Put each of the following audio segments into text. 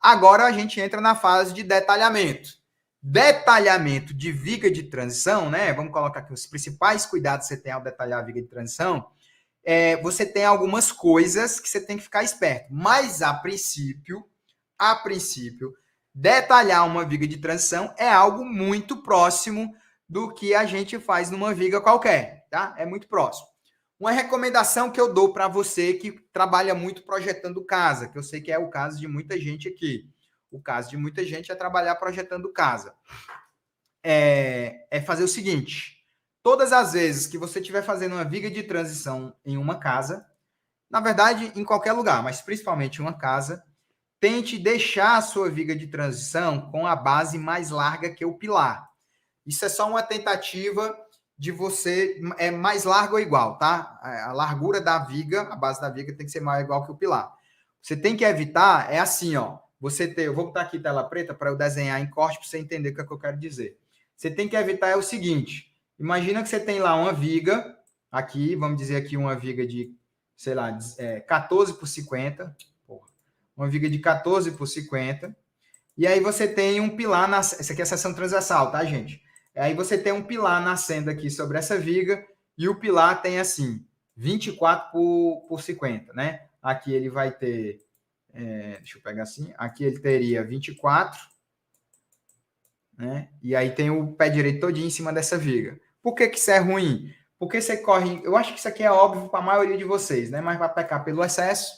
Agora a gente entra na fase de detalhamento. Detalhamento de viga de transição, né? Vamos colocar aqui os principais cuidados que você tem ao detalhar a viga de transição. Você tem algumas coisas que você tem que ficar esperto. Mas, a princípio, detalhar uma viga de transição é algo muito próximo do que a gente faz numa viga qualquer, tá? É muito próximo. Uma recomendação que eu dou para você que trabalha muito projetando casa, que eu sei que é o caso de muita gente aqui. O caso de muita gente é trabalhar projetando casa. É fazer o seguinte: todas as vezes que você estiver fazendo uma viga de transição em uma casa, na verdade, em qualquer lugar, mas principalmente em uma casa, tente deixar a sua viga de transição com a base mais larga que o pilar. Isso é só uma tentativa de você... É mais largo ou igual, tá? A largura da viga, a base da viga tem que ser maior ou igual que o pilar. Você tem que evitar, é assim, ó. Eu vou botar aqui tela preta para eu desenhar em corte para você entender o que eu quero dizer. Você tem que evitar é o seguinte: imagina que você tem lá uma viga, aqui, vamos dizer aqui uma viga de, sei lá, 14 por 50, uma viga de 14 por 50, e aí você tem um pilar, essa aqui é a seção transversal, tá, gente? Aí você tem um pilar nascendo aqui sobre essa viga, e o pilar tem assim, 24 por 50, né? Aqui ele vai ter, deixa eu pegar assim, aqui ele teria 24, né? E aí tem o pé direito todinho em cima dessa viga. Por que isso é ruim? Porque você corre... Eu acho que isso aqui é óbvio para a maioria de vocês, né? Mas vai pecar pelo excesso.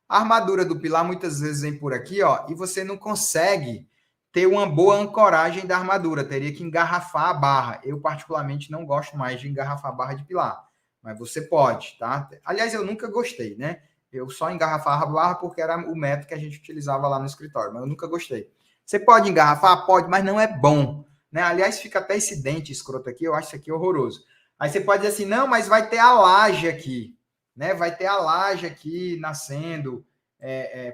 A armadura do pilar muitas vezes vem por aqui, ó, e você não consegue ter uma boa ancoragem da armadura. Teria que engarrafar a barra. Eu, particularmente, não gosto mais de engarrafar a barra de pilar. Mas você pode, tá? Aliás, eu nunca gostei, né? Eu só engarrafava a barra porque era o método que a gente utilizava lá no escritório, mas eu nunca gostei. Você pode engarrafar? Pode, mas não é bom. Né? Aliás, fica até esse dente escroto aqui, eu acho isso aqui horroroso. Aí você pode dizer assim, não, mas vai ter a laje aqui, né? Vai ter a laje aqui nascendo,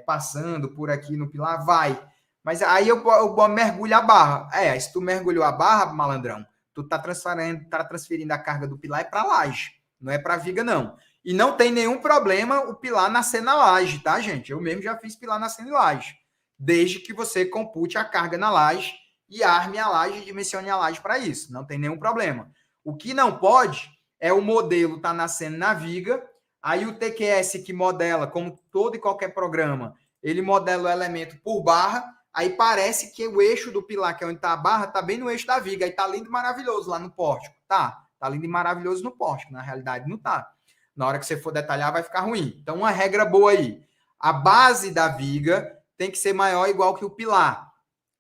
passando por aqui no pilar, vai. Mas aí eu mergulho a barra. Se tu mergulhou a barra, malandrão, tu tá transferindo a carga do pilar para a laje, não é para a viga, não. E não tem nenhum problema o pilar nascer na laje, tá, gente? Eu mesmo já fiz pilar nascendo em laje. Desde que você compute a carga na laje e arme a laje e dimensione a laje para isso. Não tem nenhum problema. O que não pode é o modelo estar nascendo na viga, aí o TQS que modela, como todo e qualquer programa, ele modela o elemento por barra, aí parece que o eixo do pilar, que é onde está a barra, está bem no eixo da viga, aí está lindo e maravilhoso lá no pórtico. Tá lindo e maravilhoso no pórtico, na realidade não tá. Na hora que você for detalhar vai ficar ruim. Então uma regra boa aí, a base da viga tem que ser maior ou igual que o pilar.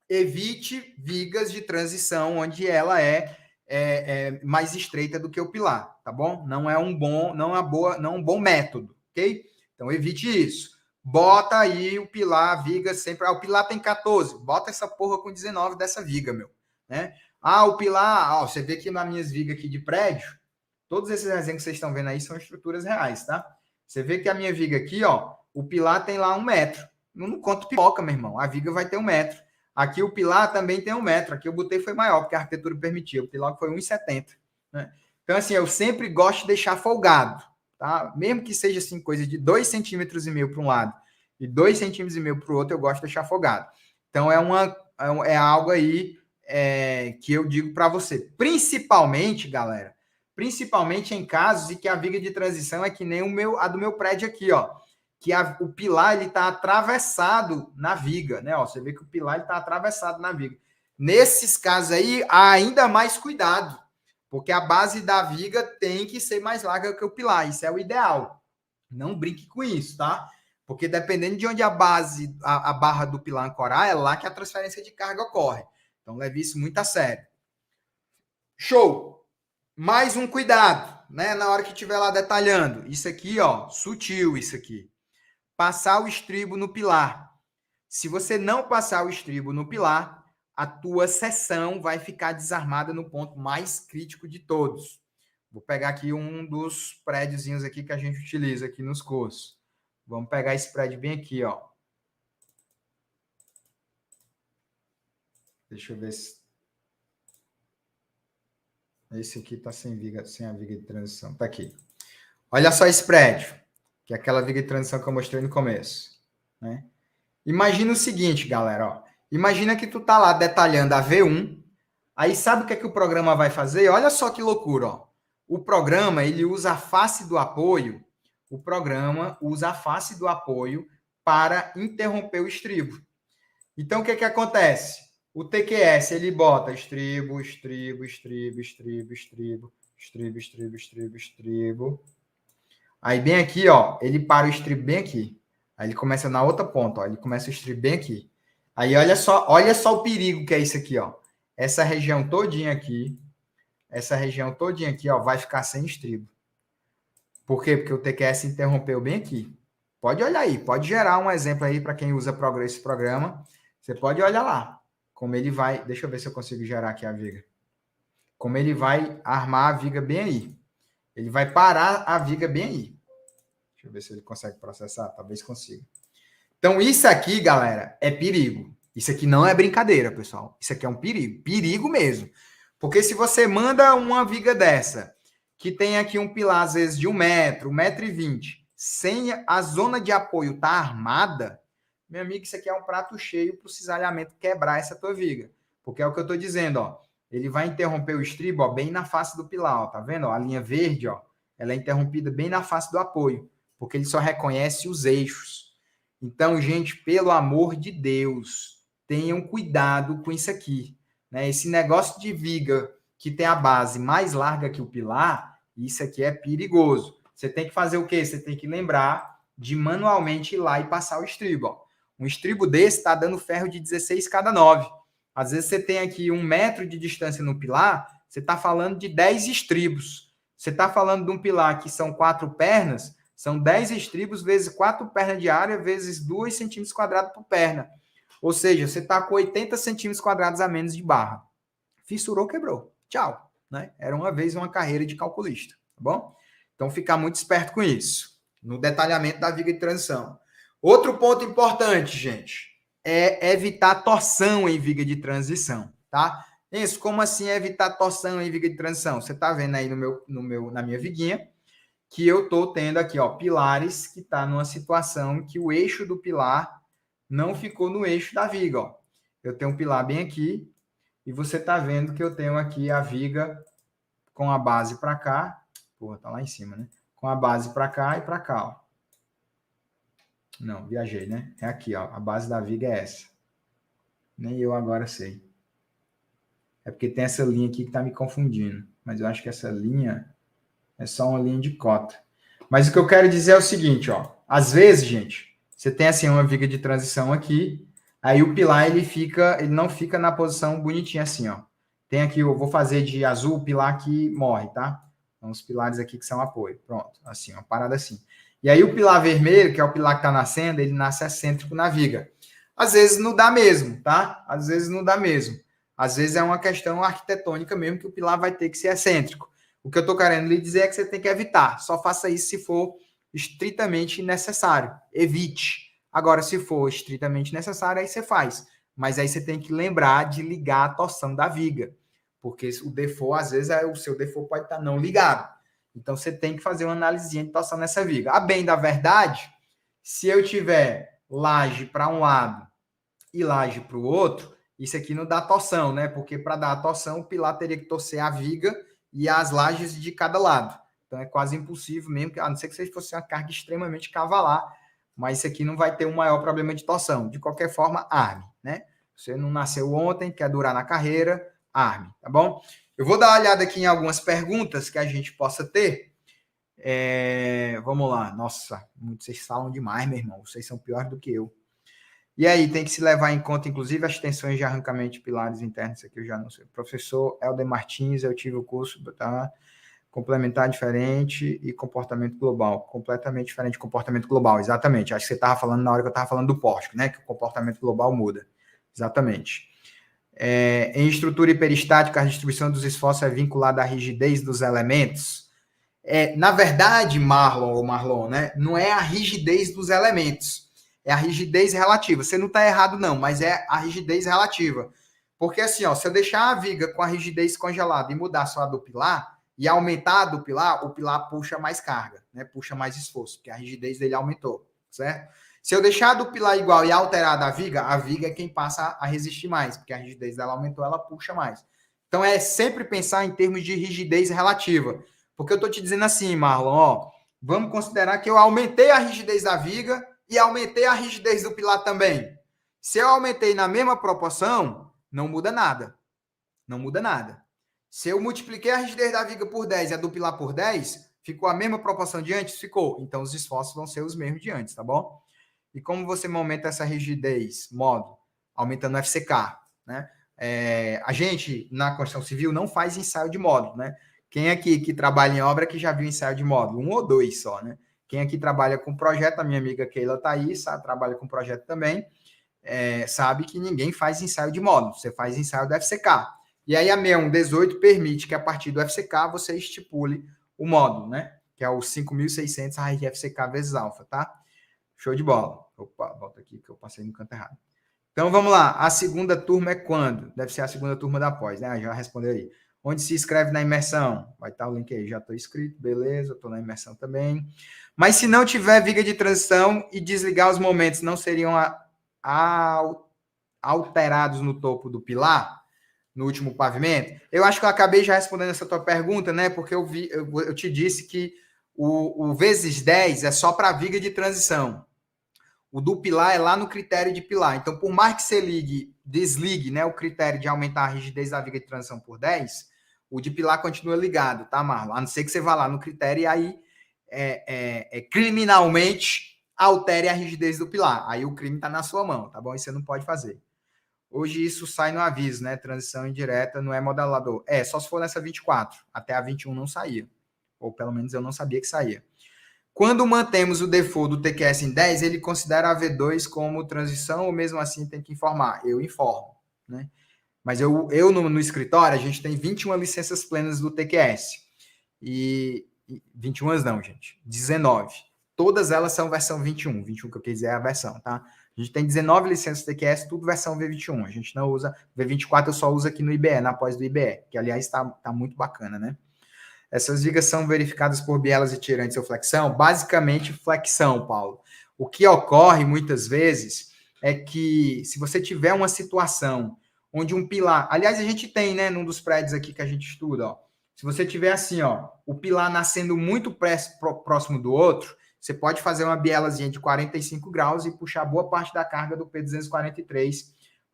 Evite vigas de transição onde ela é mais estreita do que o pilar, tá bom? Não é um bom método, ok? Então evite isso. Bota aí o pilar, a viga sempre. O pilar tem 14, bota essa porra com 19 dessa viga, meu, né? O pilar, você vê que nas minhas vigas aqui de prédio, todos esses desenhos que vocês estão vendo aí são estruturas reais, tá? Você vê que a minha viga aqui, o pilar tem lá 1 metro. Não conto pipoca, meu irmão. A viga vai ter 1 metro. Aqui o pilar também tem 1 metro. Aqui eu botei foi maior, porque a arquitetura permitia. O pilar foi 1,70. Né? Então, assim, eu sempre gosto de deixar folgado. Tá? Mesmo que seja assim, coisa de 2,5 centímetros para um lado e 2,5 centímetros para o outro, eu gosto de deixar folgado. Então, é algo aí que eu digo para você. Principalmente, galera, principalmente em casos em que a viga de transição é que nem a do meu prédio aqui, ó. Que o pilar ele está atravessado na viga, né? Você vê que o pilar está atravessado na viga. Nesses casos aí, há ainda mais cuidado, porque a base da viga tem que ser mais larga que o pilar. Isso é o ideal. Não brinque com isso, tá? Porque dependendo de onde a barra do pilar ancorar, é lá que a transferência de carga ocorre. Então leve isso muito a sério. Show! Mais um cuidado, né? Na hora que estiver lá detalhando. Isso aqui, ó, sutil isso aqui. Passar o estribo no pilar. Se você não passar o estribo no pilar, a tua seção vai ficar desarmada no ponto mais crítico de todos. Vou pegar aqui um dos prédiozinhos aqui que a gente utiliza aqui nos cursos. Vamos pegar esse prédio bem aqui, ó. Deixa eu ver se... Esse aqui está sem a viga de transição. Tá aqui. Olha só esse prédio, que é aquela viga de transição que eu mostrei no começo, né? Imagina o seguinte, galera, ó. Imagina que tu tá lá detalhando a V1, aí sabe o que é que o programa vai fazer? Olha só que loucura, ó. O programa, ele usa a face do apoio, o programa usa a face do apoio para interromper o estribo. Então, o que é que acontece? O TQS, ele bota estribo, estribo, estribo, estribo, estribo, estribo, estribo, estribo, estribo. Aí, bem aqui, ó, ele para o estribo bem aqui. Aí ele começa na outra ponta, ó, ele começa o estribo bem aqui. Aí, olha só o perigo que é isso aqui, ó. Essa região todinha aqui, ó, vai ficar sem estribo. Por quê? Porque o TQS interrompeu bem aqui. Pode olhar aí, pode gerar um exemplo aí para quem usa esse programa. Você pode olhar lá como ele vai. Deixa eu ver se eu consigo gerar aqui a viga. Como ele vai armar a viga bem aí. Ele vai parar a viga bem aí. Deixa eu ver se ele consegue processar. Talvez consiga. Então, isso aqui, galera, é perigo. Isso aqui não é brincadeira, pessoal. Isso aqui é um perigo. Perigo mesmo. Porque se você manda uma viga dessa, que tem aqui um pilar, às vezes, de 1 metro, 1,20 m, sem a zona de apoio estar armada, meu amigo, isso aqui é um prato cheio para o cisalhamento quebrar essa tua viga. Porque é o que eu estou dizendo, ó. Ele vai interromper o estribo, ó, bem na face do pilar, ó. Tá vendo? Ó, a linha verde, ó, ela é interrompida bem na face do apoio, porque ele só reconhece os eixos. Então, gente, pelo amor de Deus, tenham cuidado com isso aqui, né? Esse negócio de viga que tem a base mais larga que o pilar, isso aqui é perigoso. Você tem que fazer o quê? Você tem que lembrar de manualmente ir lá e passar o estribo, ó. Um estribo desse está dando ferro de 16 cada 9. Às vezes você tem aqui 1 metro de distância no pilar, você está falando de 10 estribos. Você está falando de um pilar que são 4 pernas, são 10 estribos vezes 4 pernas de área, vezes 2 centímetros quadrados por perna. Ou seja, você está com 80 centímetros quadrados a menos de barra. Fissurou, quebrou. Tchau. Né? Era uma vez uma carreira de calculista. Tá bom? Então, ficar muito esperto com isso. No detalhamento da viga de transição. Outro ponto importante, gente, é evitar torção em viga de transição, tá? Isso, como assim evitar torção em viga de transição? Você está vendo aí na minha viguinha que eu estou tendo aqui, ó, pilares que está numa situação que o eixo do pilar não ficou no eixo da viga, ó. Eu tenho um pilar bem aqui e você está vendo que eu tenho aqui a viga com a base para cá. Porra, tá lá em cima, né? Com a base para cá e para cá, ó. Não, viajei, né? É aqui, ó. A base da viga é essa. Nem eu agora sei. É porque tem essa linha aqui que tá me confundindo. Mas eu acho que essa linha é só uma linha de cota. Mas o que eu quero dizer é o seguinte, ó. Às vezes, gente, você tem assim uma viga de transição aqui, aí o pilar ele não fica na posição bonitinha assim, ó. Tem aqui, eu vou fazer de azul o pilar que morre, tá? Então, os pilares aqui que são apoio. Pronto, assim, ó, parada assim. E aí o pilar vermelho, que é o pilar que está nascendo, ele nasce excêntrico na viga. Às vezes não dá mesmo, tá? Às vezes não dá mesmo. Às vezes é uma questão arquitetônica mesmo que o pilar vai ter que ser excêntrico. O que eu estou querendo lhe dizer é que você tem que evitar. Só faça isso se for estritamente necessário. Evite. Agora, se for estritamente necessário, aí você faz. Mas aí você tem que lembrar de ligar a torção da viga. Porque o default, às vezes, o seu default pode estar não ligado. Então, você tem que fazer uma análise de torção nessa viga. A bem da verdade, se eu tiver laje para um lado e laje para o outro, isso aqui não dá torção, né? Porque para dar a torção, o pilar teria que torcer a viga e as lajes de cada lado. Então, é quase impossível mesmo, a não ser que você fosse uma carga extremamente cavalar, mas isso aqui não vai ter um maior problema de torção. De qualquer forma, arme, né? Você não nasceu ontem, quer durar na carreira, arme, tá bom? Eu vou dar uma olhada aqui em algumas perguntas que a gente possa ter. Vamos lá. Nossa, vocês falam demais, meu irmão. Vocês são piores do que eu. E aí, tem que se levar em conta, inclusive, as tensões de arrancamento de pilares internos. Isso aqui eu já não sei. Professor Helder Martins, eu tive o curso, tá? Complementar diferente e comportamento global. Completamente diferente de comportamento global, exatamente. Acho que você estava falando na hora que eu estava falando do pórtico, né? Que o comportamento global muda. Exatamente. Em estrutura hiperestática, a distribuição dos esforços é vinculada à rigidez dos elementos. Na verdade, Marlon, né? Não é a rigidez dos elementos. É a rigidez relativa. Você não está errado, não, mas é a rigidez relativa. Porque assim, ó, se eu deixar a viga com a rigidez congelada e mudar só a do pilar, e aumentar a do pilar, o pilar puxa mais carga, né? Puxa mais esforço, porque a rigidez dele aumentou, certo? Se eu deixar do pilar igual e alterar a viga é quem passa a resistir mais, porque a rigidez dela aumentou, ela puxa mais. Então, é sempre pensar em termos de rigidez relativa. Porque eu estou te dizendo assim, Marlon, ó, vamos considerar que eu aumentei a rigidez da viga e aumentei a rigidez do pilar também. Se eu aumentei na mesma proporção, não muda nada. Não muda nada. Se eu multipliquei a rigidez da viga por 10 e a do pilar por 10, ficou a mesma proporção de antes? Ficou. Então, os esforços vão ser os mesmos de antes, tá bom? E como você aumenta essa rigidez? Modo, aumentando o FCK, né? A gente, na construção civil, não faz ensaio de módulo, né? Quem aqui que trabalha em obra que já viu ensaio de módulo? Um ou dois só, né? Quem aqui trabalha com projeto, a minha amiga Keila tá aí, sabe, trabalha com projeto também, sabe que ninguém faz ensaio de módulo, você faz ensaio do FCK. E aí a 6118 permite que a partir do FCK você estipule o módulo, né? Que é o 5.600 raiz de FCK vezes alfa, tá? Show de bola. Opa, volta aqui que eu passei no canto errado. Então vamos lá. A segunda turma é quando? Deve ser a segunda turma da pós, né? Já respondeu aí. Onde se inscreve na imersão? Vai estar o link aí. Já estou inscrito, beleza. Estou na imersão também. Mas se não tiver viga de transição e desligar os momentos, não seriam alterados no topo do pilar? No último pavimento? Eu acho que eu acabei já respondendo essa tua pergunta, né? Porque eu te disse que o vezes 10 é só para a viga de transição. O do pilar é lá no critério de pilar. Então, por mais que você desligue, né, o critério de aumentar a rigidez da viga de transição por 10, o de pilar continua ligado, tá, Marlon? A não ser que você vá lá no critério e aí criminalmente altere a rigidez do pilar. Aí o crime está na sua mão, tá bom? E você não pode fazer. Hoje isso sai no aviso, né? Transição indireta não é modelador. Só se for nessa 24. Até a 21 não saía. Ou pelo menos eu não sabia que saía. Quando mantemos o default do TQS em 10, ele considera a V2 como transição ou mesmo assim tem que informar? Eu informo, né? Mas eu no escritório, a gente tem 21 licenças plenas do TQS. E 21 não, gente. 19. Todas elas são versão 21. 21 que eu quis dizer é a versão, tá? A gente tem 19 licenças TQS, tudo versão V21. A gente não usa V24, eu só uso aqui no IBE, na pós do IBE, que aliás está muito bacana, né? Essas vigas são verificadas por bielas e tirantes ou flexão? Basicamente, flexão, Paulo. O que ocorre muitas vezes é que se você tiver uma situação onde um pilar... Aliás, a gente tem, né, num dos prédios aqui que a gente estuda, ó. Se você tiver assim, ó, o pilar nascendo muito próximo do outro, você pode fazer uma bielazinha de 45 graus e puxar boa parte da carga do P243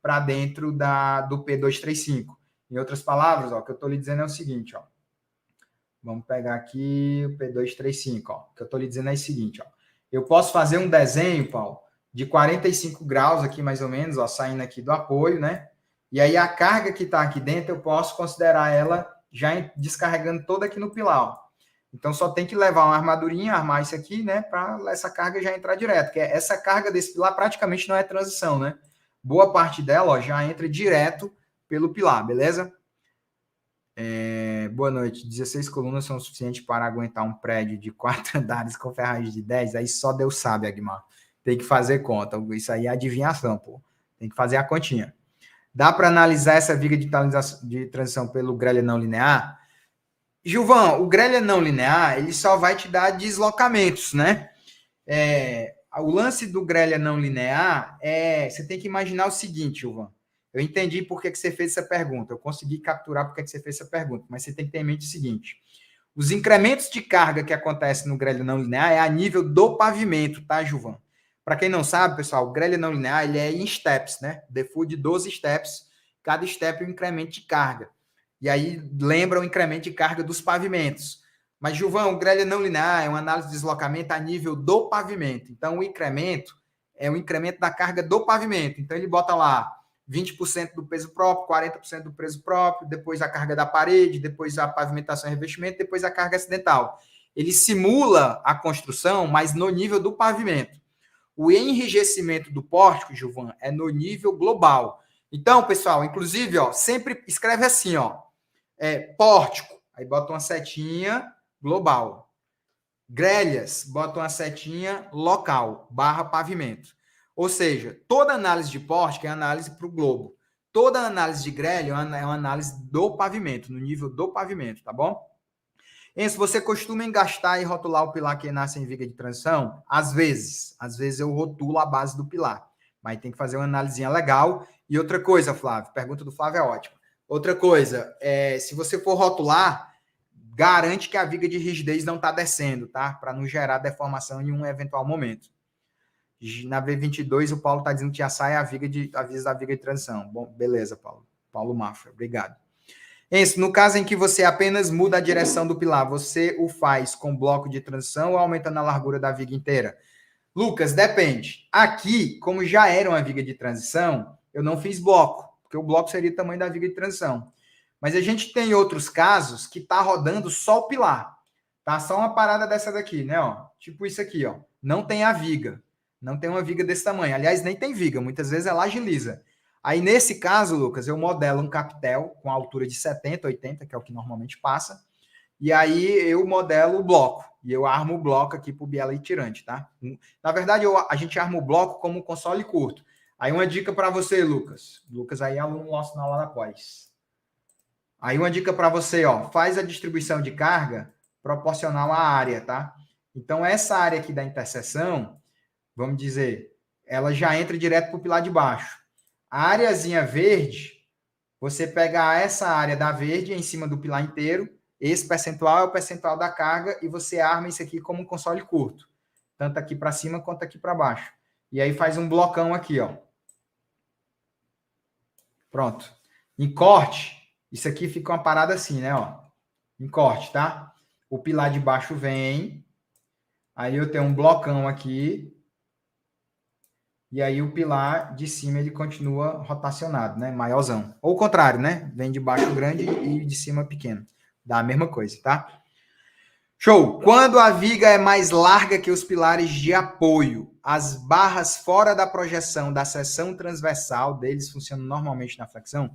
para dentro do P235. Em outras palavras, ó, o que eu estou lhe dizendo é o seguinte, ó. Vamos pegar aqui o P235, ó. O que eu estou lhe dizendo é o seguinte, ó. Eu posso fazer um desenho, Paulo, de 45 graus aqui, mais ou menos, ó, saindo aqui do apoio, né? E aí a carga que está aqui dentro, eu posso considerar ela já descarregando toda aqui no pilar, ó. Então, só tem que levar uma armadurinha, armar isso aqui, né? Para essa carga já entrar direto. Porque essa carga desse pilar praticamente não é transição, né? Boa parte dela, ó, já entra direto pelo pilar, beleza? Boa noite. 16 colunas são suficientes para aguentar um prédio de 4 andares com ferragem de 10? Aí só Deus sabe, Agmar. Tem que fazer conta. Isso aí é adivinhação, pô. Tem que fazer a continha. Dá para analisar essa viga de transição pelo grelha não linear? Gilvão, o grelha não linear, ele só vai te dar deslocamentos, né? O lance do grelha não linear você tem que imaginar o seguinte, Gilvão. Eu entendi por que você fez essa pergunta. Eu consegui capturar por que você fez essa pergunta. Mas você tem que ter em mente o seguinte. Os incrementos de carga que acontecem no grelha não linear é a nível do pavimento, tá, Gilvan? Para quem não sabe, pessoal, o grelha não linear ele é em steps, né? Default de 12 steps. Cada step é um incremento de carga. E aí lembra o incremento de carga dos pavimentos. Mas, Gilvan, o grelha não linear é uma análise de deslocamento a nível do pavimento. Então, o incremento é o incremento da carga do pavimento. Então, ele bota lá 20% do peso próprio, 40% do peso próprio, depois a carga da parede, depois a pavimentação e revestimento, depois a carga acidental. Ele simula a construção, mas no nível do pavimento. O enrijecimento do pórtico, Gilvan, é no nível global. Então, pessoal, inclusive, ó, sempre escreve assim, ó, pórtico, aí bota uma setinha global. Grelhas, bota uma setinha local, barra pavimento. Ou seja, toda análise de pórtico é análise para o globo. Toda análise de grelha é uma análise do pavimento, no nível do pavimento, tá bom? Enzo, você costuma engastar e rotular o pilar que nasce em viga de transição? Às vezes. Às vezes eu rotulo a base do pilar. Mas tem que fazer uma analisinha legal. E outra coisa, Flávio, pergunta do Flávio é ótima. Outra coisa, se você for rotular, garante que a viga de rigidez não está descendo, tá? Para não gerar deformação em um eventual momento. Na V22, o Paulo está dizendo que já sai avisa da viga de transição. Bom, beleza, Paulo. Paulo Mafra, obrigado. Enzo, no caso em que você apenas muda a direção do pilar, você o faz com bloco de transição ou aumentando a largura da viga inteira? Lucas, depende. Aqui, como já era uma viga de transição, eu não fiz bloco, porque o bloco seria o tamanho da viga de transição. Mas a gente tem outros casos que tá rodando só o pilar. Tá só uma parada dessa daqui, né? Ó, tipo isso aqui, ó. Não tem a viga. Não tem uma viga desse tamanho. Aliás, nem tem viga. Muitas vezes ela agiliza. Aí, nesse caso, Lucas, eu modelo um capitel com altura de 70, 80, que é o que normalmente passa. E aí eu modelo o bloco. E eu armo o bloco aqui para o biela e tirante, tá? Na verdade, a gente arma o bloco como um console curto. Aí uma dica para você, Lucas. Lucas aí é aluno nosso na aula da pós. Aí uma dica para você, ó. Faz a distribuição de carga proporcional à área, tá? Então, essa área aqui da interseção, vamos dizer, ela já entra direto para o pilar de baixo. A areazinha verde, você pega essa área da verde em cima do pilar inteiro, esse percentual é o percentual da carga e você arma isso aqui como um console curto, tanto aqui para cima quanto aqui para baixo. E aí faz um blocão aqui, ó. Pronto. Em corte, isso aqui fica uma parada assim, né, ó. Em corte, tá? O pilar de baixo vem, aí eu tenho um blocão aqui, e aí o pilar de cima ele continua rotacionado, né? Maiorzão. Ou o contrário, né? Vem de baixo grande e de cima pequeno. Dá a mesma coisa, tá? Show! Quando a viga é mais larga que os pilares de apoio, as barras fora da projeção da seção transversal deles funcionam normalmente na flexão.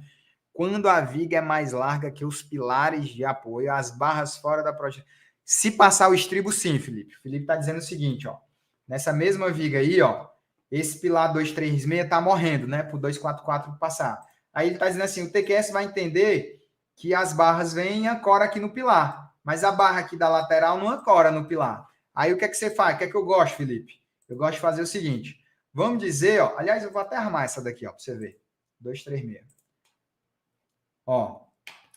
Quando a viga é mais larga que os pilares de apoio, as barras fora da projeção. Se passar o estribo, sim, Felipe. O Felipe está dizendo o seguinte, ó. Nessa mesma viga aí, ó, esse pilar 236 está morrendo, né? Por 244 passar. Aí ele está dizendo assim, o TQS vai entender que as barras vêm e ancoram aqui no pilar. Mas a barra aqui da lateral não ancora no pilar. Aí o que é que você faz? O que é que eu gosto, Felipe? Eu gosto de fazer o seguinte. Vamos dizer, ó. Aliás, eu vou até armar essa daqui, ó, para você ver. 236. Ó.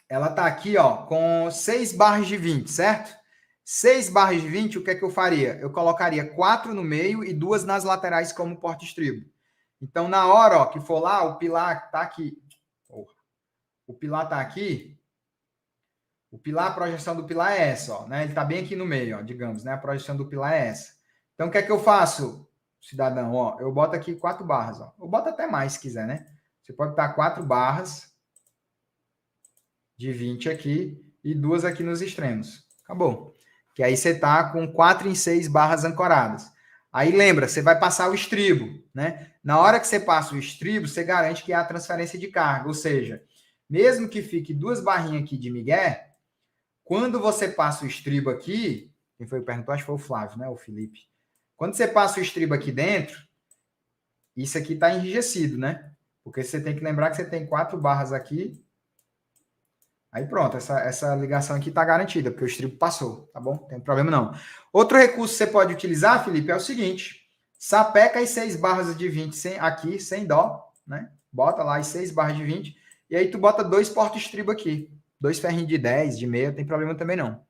Ela tá aqui, ó, com 6 barras de 20, certo? 6 barras de 20, o que é que eu faria? Eu colocaria 4 no meio e 2 nas laterais como porta-estribo. Então, na hora, ó, que for lá, o pilar tá aqui. O pilar tá aqui. O pilar, a projeção do pilar é essa, ó, né? Ele tá bem aqui no meio, ó, digamos, né? A projeção do pilar é essa. Então, o que é que eu faço, cidadão? Ó, eu boto aqui 4 barras, ó. Eu boto até mais, se quiser, né? Você pode botar 4 barras de 20 aqui e 2 aqui nos extremos. Acabou. Que aí você tá com 4 em 6 barras ancoradas. Aí lembra, você vai passar o estribo, né? Na hora que você passa o estribo, você garante que há transferência de carga, ou seja, mesmo que fique 2 barrinhas aqui de migué, quando você passa o estribo aqui, quem foi que perguntou? Acho que foi o Flávio, né? O Felipe. Quando você passa o estribo aqui dentro, isso aqui está enrijecido, né? Porque você tem que lembrar que você tem 4 barras aqui. Aí pronto, essa ligação aqui está garantida, porque o estribo passou, tá bom? Não tem problema não. Outro recurso que você pode utilizar, Felipe, é o seguinte. Sapeca as 6 barras de 20 aqui, sem dó, né? Bota lá as 6 barras de 20, e aí tu bota 2 porta-estribo aqui. 2 ferrinhos de 10, de meia, não tem problema também não.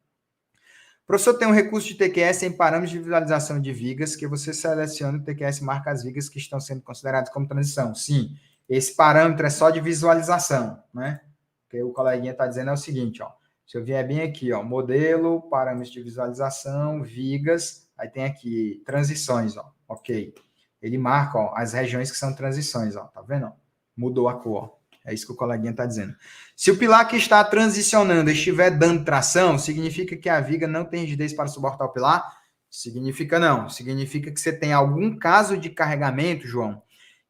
Professor, tem um recurso de TQS em parâmetros de visualização de vigas, que você seleciona o TQS marca as vigas que estão sendo consideradas como transição. Sim, esse parâmetro é só de visualização, né? O que o coleguinha está dizendo é o seguinte, ó. Se eu vier bem aqui, ó, modelo, parâmetros de visualização, vigas, aí tem aqui transições, ó. Ok. Ele marca, ó, as regiões que são transições, ó. Tá vendo? Ó? Mudou a cor, ó. É isso que o coleguinha está dizendo. Se o pilar que está transicionando estiver dando tração, significa que a viga não tem rigidez para suportar o pilar? Significa não. Significa que você tem algum caso de carregamento, João,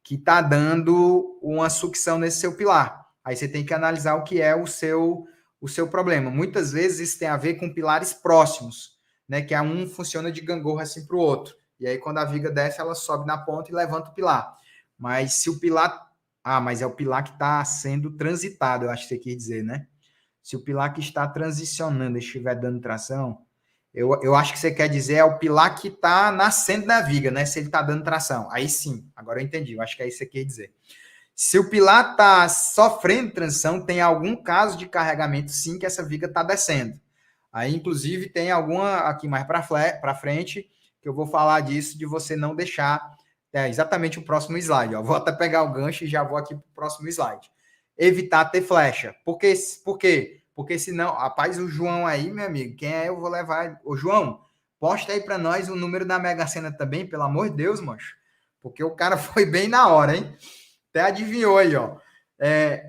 que está dando uma sucção nesse seu pilar. Aí você tem que analisar o que é o seu problema. Muitas vezes isso tem a ver com pilares próximos, né? Que um funciona de gangorra assim para o outro. E aí, quando a viga desce, ela sobe na ponta e levanta o pilar. Mas se o pilar... mas é o pilar que está sendo transitado, eu acho que você quis dizer, né? Se o pilar que está transicionando estiver dando tração, eu acho que você quer dizer é o pilar que está nascendo da viga, né? Se ele está dando tração. Aí sim, agora eu entendi. Eu acho que é isso que você quer dizer. Se o pilar está sofrendo transição, tem algum caso de carregamento, sim, que essa viga está descendo. Aí, inclusive, tem alguma aqui mais para frente, que eu vou falar disso, de você não deixar exatamente o próximo slide. Ó. Vou até pegar o gancho e já vou aqui para o próximo slide. Evitar ter flecha. Por quê? Porque senão, rapaz, o João aí, meu amigo, quem é eu vou levar? Ô, João, posta aí para nós o número da Mega Sena também, pelo amor de Deus, mancho. Porque o cara foi bem na hora, hein? Até adivinhou aí, ó.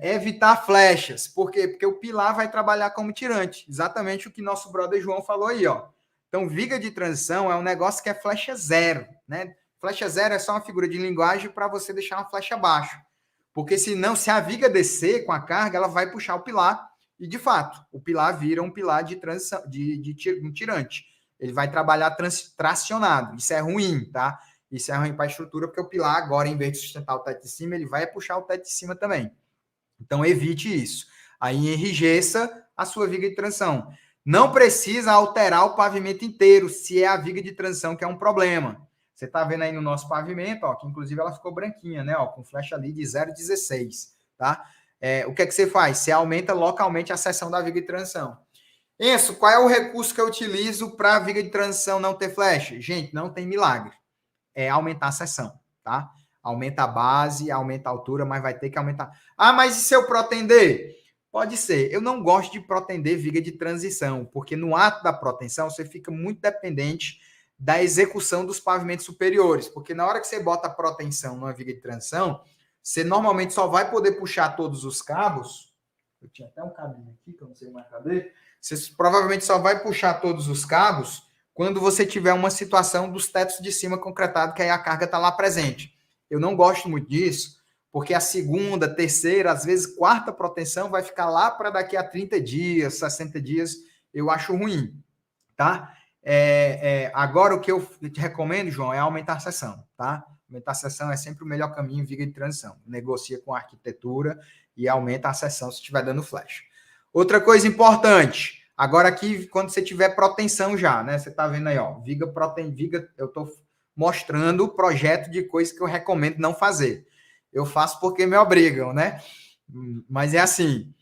Evitar flechas. Por quê? Porque o pilar vai trabalhar como tirante. Exatamente o que nosso brother João falou aí, ó. Então, viga de transição é um negócio que é flecha zero, né? Flecha zero é só uma figura de linguagem para você deixar uma flecha abaixo. Porque senão, se a viga descer com a carga, ela vai puxar o pilar. E, de fato, o pilar vira um pilar de transição, um tirante. Ele vai trabalhar tracionado. Isso é ruim, tá? Isso é ruim para a estrutura, porque o pilar agora, em vez de sustentar o teto de cima, ele vai puxar o teto de cima também. Então, evite isso. Aí, enrijeça a sua viga de transição. Não precisa alterar o pavimento inteiro, se é a viga de transição que é um problema. Você está vendo aí no nosso pavimento, ó, que inclusive ela ficou branquinha, né? Ó, com flecha ali de 0,16, tá? O que é que você faz? Você aumenta localmente a seção da viga de transição. Enzo, qual é o recurso que eu utilizo para a viga de transição não ter flecha? Gente, não tem milagre. É aumentar a seção, tá? Aumenta a base, aumenta a altura, mas vai ter que aumentar. Ah, mas e se eu protender? Pode ser. Eu não gosto de protender viga de transição, porque no ato da proteção você fica muito dependente da execução dos pavimentos superiores, porque na hora que você bota a proteção numa viga de transição, você normalmente só vai poder puxar todos os cabos. Eu tinha até um cabinho aqui, que eu não sei mais cadê. Você provavelmente só vai puxar todos os cabos quando você tiver uma situação dos tetos de cima concretado, que aí a carga está lá presente. Eu não gosto muito disso, porque a segunda, terceira, às vezes quarta proteção vai ficar lá para daqui a 30 dias, 60 dias, eu acho ruim, tá? Agora, o que eu te recomendo, João, é aumentar a seção, tá? Aumentar a seção é sempre o melhor caminho em viga de transição. Negocia com a arquitetura e aumenta a seção se estiver dando flash. Outra coisa importante, agora aqui, quando você tiver proteção já, né? Você tá vendo aí, ó, viga, eu tô mostrando o projeto de coisas que eu recomendo não fazer. Eu faço porque me obrigam, né? Mas é assim,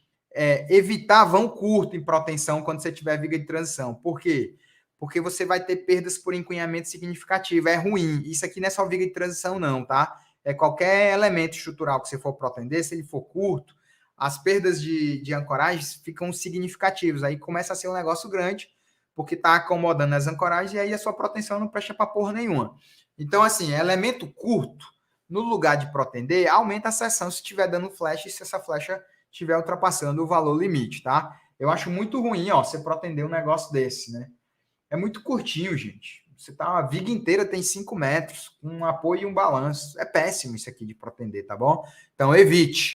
evitar vão curto em proteção quando você tiver viga de transição. Por quê? Porque você vai ter perdas por encunhamento significativo. É ruim. Isso aqui não é só viga de transição, não, tá? É qualquer elemento estrutural que você for protender, se ele for curto, as perdas de ancoragem ficam significativas. Aí começa a ser um negócio grande, porque está acomodando as ancoragens e aí a sua proteção não presta para porra nenhuma. Então, assim, elemento curto, no lugar de protender, aumenta a seção se estiver dando flecha e se essa flecha estiver ultrapassando o valor limite, tá? Eu acho muito ruim, ó, você protender um negócio desse, né? É muito curtinho, gente. Você tá, a viga inteira tem 5 metros, com um apoio e um balanço. É péssimo isso aqui de protender, tá bom? Então, evite.